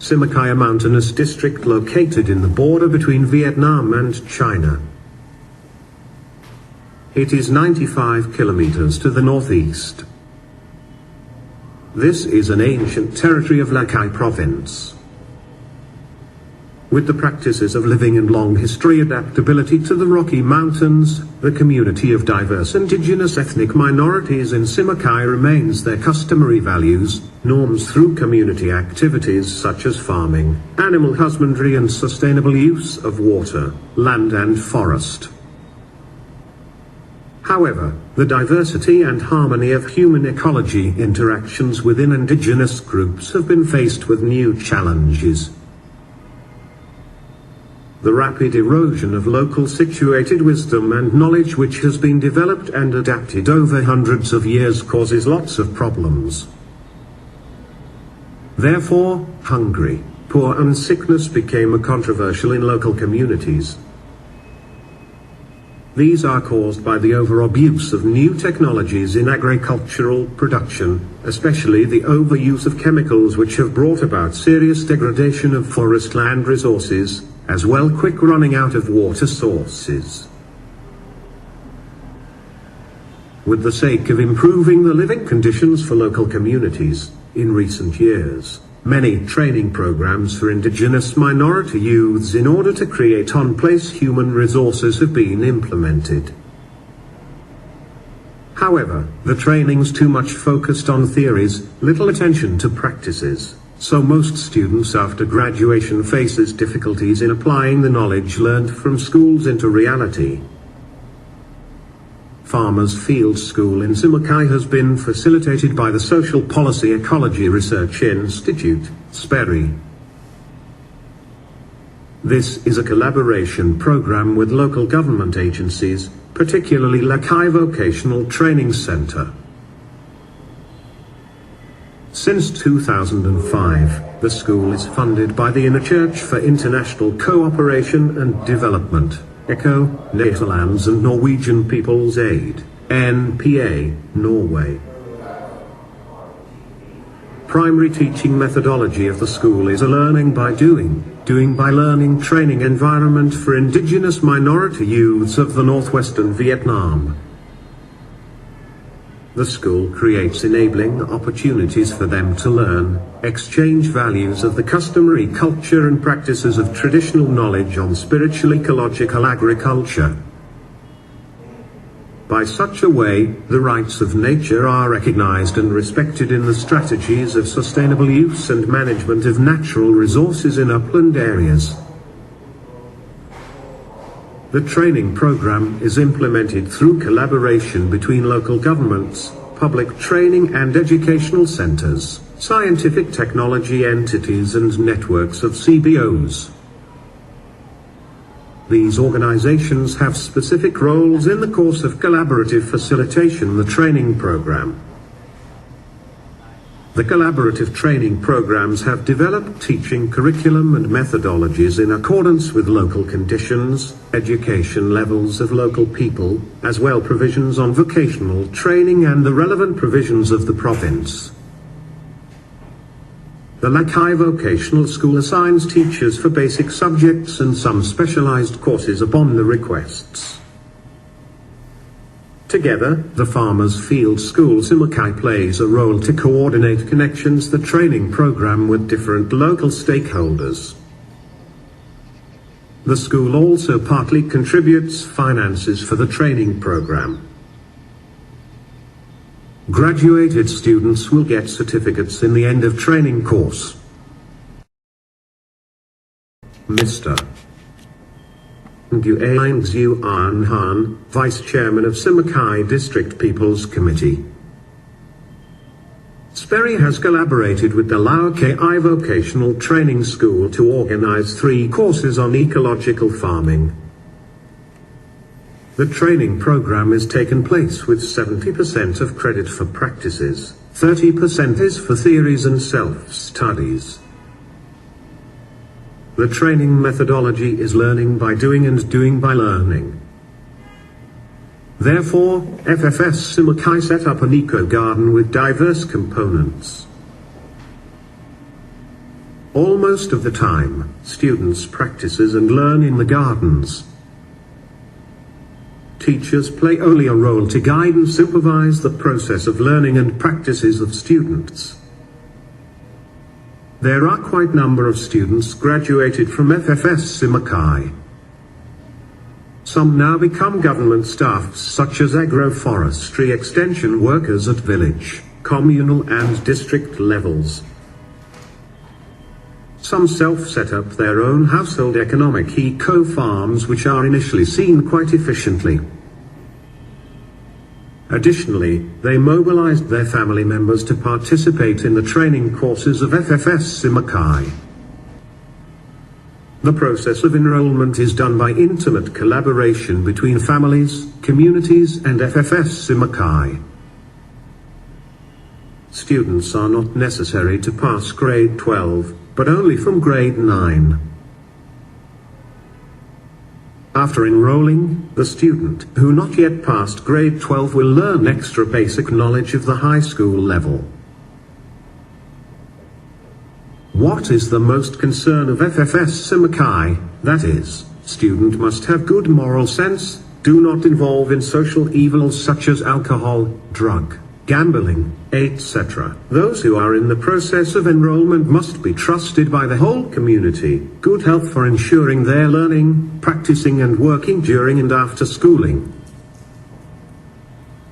Simacai, a mountainous district located in the border between Vietnam and China. It is 95 kilometers to the northeast. This is an ancient territory of Lao Cai province. With the practices of living and long history adaptability to the Rocky Mountains, the community of diverse indigenous ethnic minorities in Simacai remains their customary values, norms through community activities such as farming, animal husbandry and sustainable use of water, land and forest. However, the diversity and harmony of human ecology interactions within indigenous groups have been faced with new challenges. The rapid erosion of local situated wisdom and knowledge which has been developed and adapted over hundreds of years causes lots of problems. Therefore, hunger, poor and sickness became controversial in local communities. These are caused by the overabuse of new technologies in agricultural production, especially the overuse of chemicals which have brought about serious degradation of forest land resources, as well quick running out of water sources. With the sake of improving the living conditions for local communities, in recent years, many training programs for indigenous minority youths in order to create on-place human resources have been implemented. However, the training's too much focused on theories, little attention to practices, so most students after graduation faces difficulties in applying the knowledge learned from schools into reality. Farmers Field School in Simacai has been facilitated by the Social Policy Ecology Research Institute, SPERI. This is a collaboration program with local government agencies, particularly Lao Cai Vocational Training Center. Since 2005, the school is funded by the Inner Church for International Cooperation and Development, ECHO, Netherlands and Norwegian People's Aid, NPA, Norway. Primary teaching methodology of the school is a learning by doing by learning training environment for indigenous minority youths of the northwestern Vietnam. The school creates enabling opportunities for them to learn, exchange values of the customary culture and practices of traditional knowledge on spiritual ecological agriculture. By such a way, the rights of nature are recognized and respected in the strategies of sustainable use and management of natural resources in upland areas. The training program is implemented through collaboration between local governments, public training and educational centers, scientific technology entities and networks of CBOs. These organizations have specific roles in the course of collaborative facilitation of the training program. The collaborative training programs have developed teaching curriculum and methodologies in accordance with local conditions, education levels of local people, as well provisions on vocational training and the relevant provisions of the province. The Lao Cai Vocational School assigns teachers for basic subjects and some specialized courses upon the requests. Together, the Farmers Field School Simacai plays a role to coordinate connections the training program with different local stakeholders. The school also partly contributes finances for the training program. Graduated students will get certificates in the end of training course. Mr. Nguyen Xiu An Han, Vice Chairman of Simacai District People's Committee. SPERI has collaborated with the Lao Cai Vocational Training School to organize 3 courses on ecological farming. The training program is taken place with 70% of credit for practices, 30% is for theories and self-studies. The training methodology is learning by doing and doing by learning. Therefore, FFS Simacai set up an eco-garden with diverse components. Almost of the time, students practices and learn in the gardens. Teachers play only a role to guide and supervise the process of learning and practices of students. There are quite a number of students graduated from FFS Simacai. Some now become government staff such as agroforestry extension workers at village, communal and district levels. Some self-set up their own household economic eco-farms which are initially seen quite efficiently. Additionally, they mobilized their family members to participate in the training courses of FFS Simacai. The process of enrollment is done by intimate collaboration between families, communities and FFS Simacai. Students are not necessary to pass grade 12, but only from grade 9. After enrolling, the student who not yet passed grade 12 will learn extra basic knowledge of the high school level. What is the most concern of FFS Simacai? That is, student must have good moral sense, do not involve in social evils such as alcohol, drug, gambling, etc. Those who are in the process of enrollment must be trusted by the whole community, good health for ensuring their learning, practicing and working during and after schooling.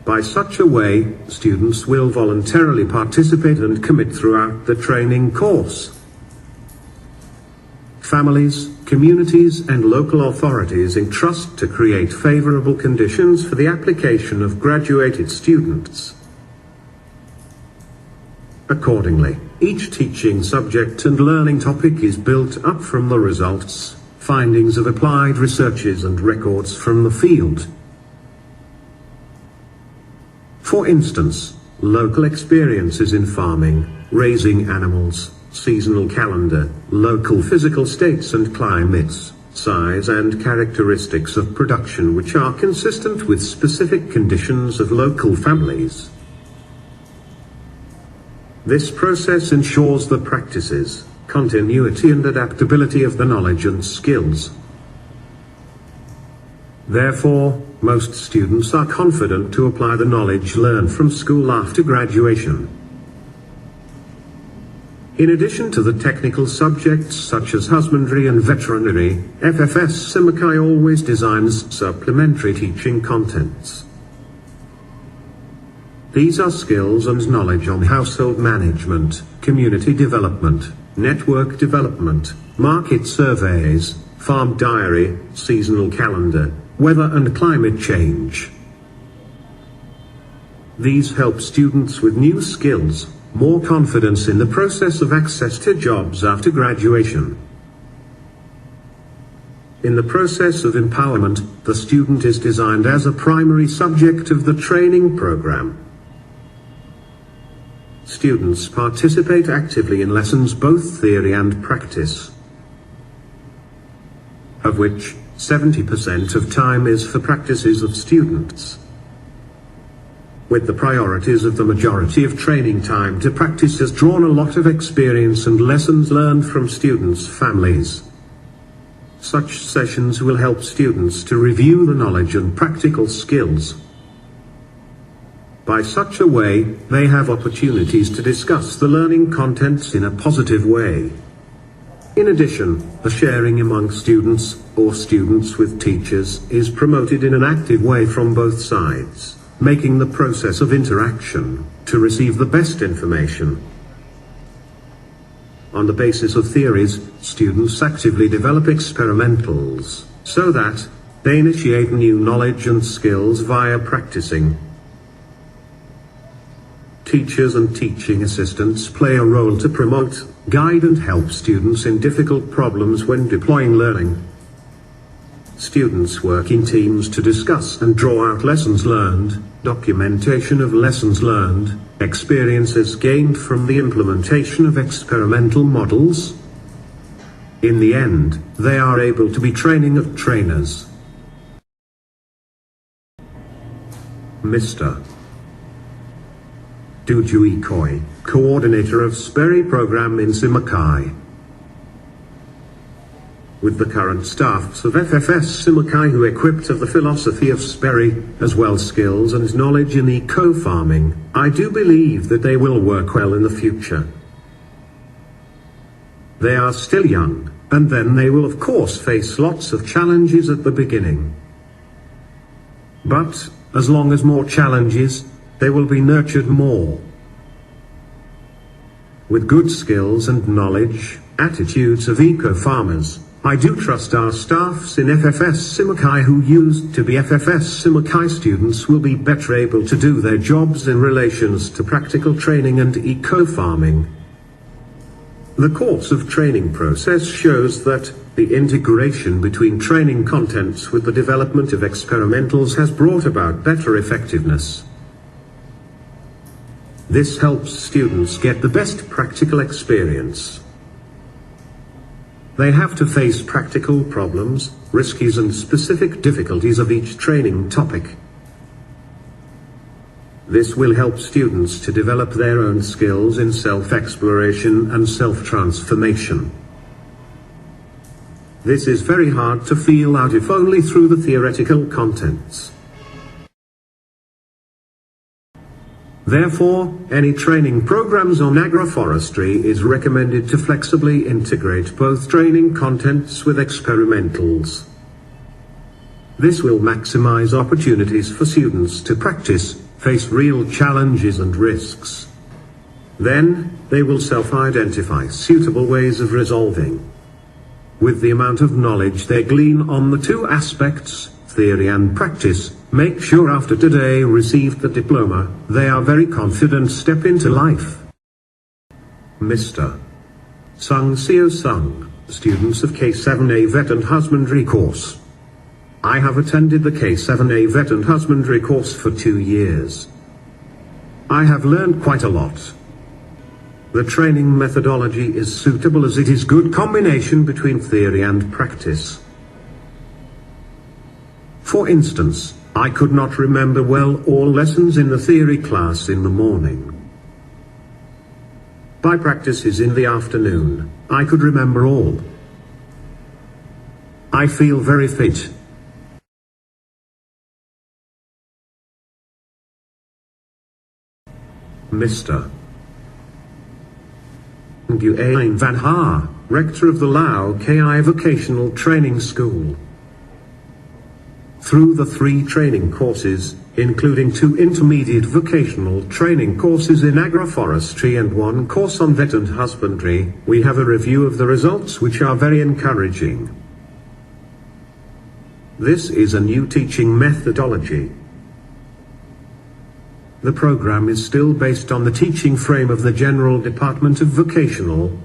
By such a way, students will voluntarily participate and commit throughout the training course. Families, communities and local authorities entrust to create favorable conditions for the application of graduated students. Accordingly, each teaching subject and learning topic is built up from the results, findings of applied researches and records from the field. For instance, local experiences in farming, raising animals, seasonal calendar, local physical states and climates, size and characteristics of production which are consistent with specific conditions of local families. This process ensures the practices, continuity and adaptability of the knowledge and skills. Therefore, most students are confident to apply the knowledge learned from school after graduation. In addition to the technical subjects such as husbandry and veterinary, FFS Simacai always designs supplementary teaching contents. These are skills and knowledge on household management, community development, network development, market surveys, farm diary, seasonal calendar, weather and climate change. These help students with new skills, more confidence in the process of access to jobs after graduation. In the process of empowerment, the student is designed as a primary subject of the training program. Students participate actively in lessons, both theory and practice, of which 70% of time is for practices of students, with the priorities of the majority of training time to practice has drawn a lot of experience and lessons learned from students' families. Such sessions will help students to review the knowledge and practical skills. By such a way, they have opportunities to discuss the learning contents in a positive way. In addition, the sharing among students, or students with teachers, is promoted in an active way from both sides, making the process of interaction to receive the best information. On the basis of theories, students actively develop experimentals, so that they initiate new knowledge and skills via practicing. Teachers and teaching assistants play a role to promote, guide and help students in difficult problems when deploying learning. Students work in teams to discuss and draw out lessons learned, documentation of lessons learned, experiences gained from the implementation of experimental models. In the end, they are able to be training of trainers. Mr. Dujui Koi, coordinator of Sperry program in Simacai. with the current staffs of FFS Simacai who equipped of the philosophy of Sperry, as well skills and knowledge in eco-farming, I do believe that they will work well in the future. They are still young, and then they will of course face lots of challenges at the beginning. But, as long as more challenges, they will be nurtured more. With good skills and knowledge, attitudes of eco-farmers, I do trust our staffs in FFS Simacai who used to be FFS Simacai students will be better able to do their jobs in relations to practical training and eco-farming. The course of training process shows that the integration between training contents with the development of experimentals has brought about better effectiveness. This helps students get the best practical experience. They have to face practical problems, risks and specific difficulties of each training topic. This will help students to develop their own skills in self-exploration and self-transformation. This is very hard to feel out if only through the theoretical contents. Therefore, any training programs on agroforestry is recommended to flexibly integrate both training contents with experimentals. This will maximize opportunities for students to practice, face real challenges and risks. Then, they will self-identify suitable ways of resolving. With the amount of knowledge they glean on the two aspects, theory and practice, make sure after today received the diploma, they are very confident step into life. Mr. Sung Seo Sung, students of K7A Vet and Husbandry course. I have attended the K7A Vet and Husbandry course for 2 years. I have learned quite a lot. The training methodology is suitable as it is good combination between theory and practice. For instance, I could not remember well all lessons in the theory class in the morning. By practices in the afternoon, I could remember all. I feel very fit. Mr. Nguyen Van Ha, Rector of the Lao Cai Vocational Training School. Through the 3 training courses, including 2 intermediate vocational training courses in agroforestry and 1 course on vet and husbandry, we have a review of the results which are very encouraging. This is a new teaching methodology. The program is still based on the teaching frame of the General Department of Vocational.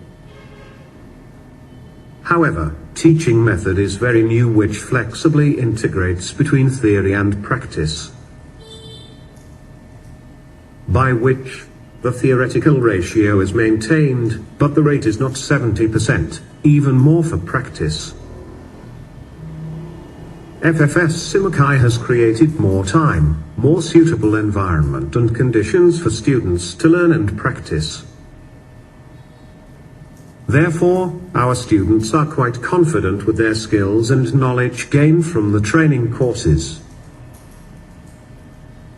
However, teaching method is very new which flexibly integrates between theory and practice. By which, the theoretical ratio is maintained, but the rate is not 70%, even more for practice. FFS Simacai has created more time, more suitable environment and conditions for students to learn and practice. Therefore, our students are quite confident with their skills and knowledge gained from the training courses.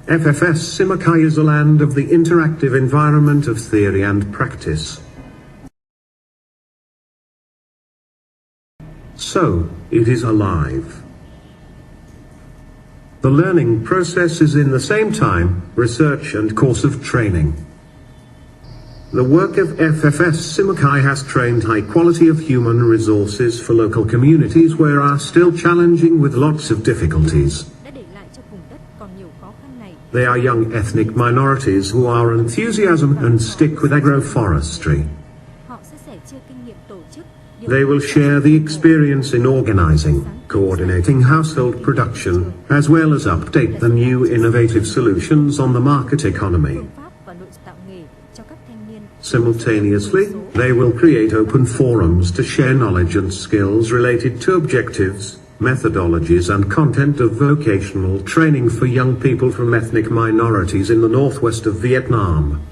FFS Simacai is a land of the interactive environment of theory and practice. So, it is alive. The learning process is in the same time, research and course of training. The work of FFS Simacai has trained high quality of human resources for local communities where are still challenging with lots of difficulties. They are young ethnic minorities who are enthusiasm and stick with agroforestry. They will share the experience in organizing, coordinating household production, as well as update the new innovative solutions on the market economy. Simultaneously, they will create open forums to share knowledge and skills related to objectives, methodologies and content of vocational training for young people from ethnic minorities in the northwest of Vietnam.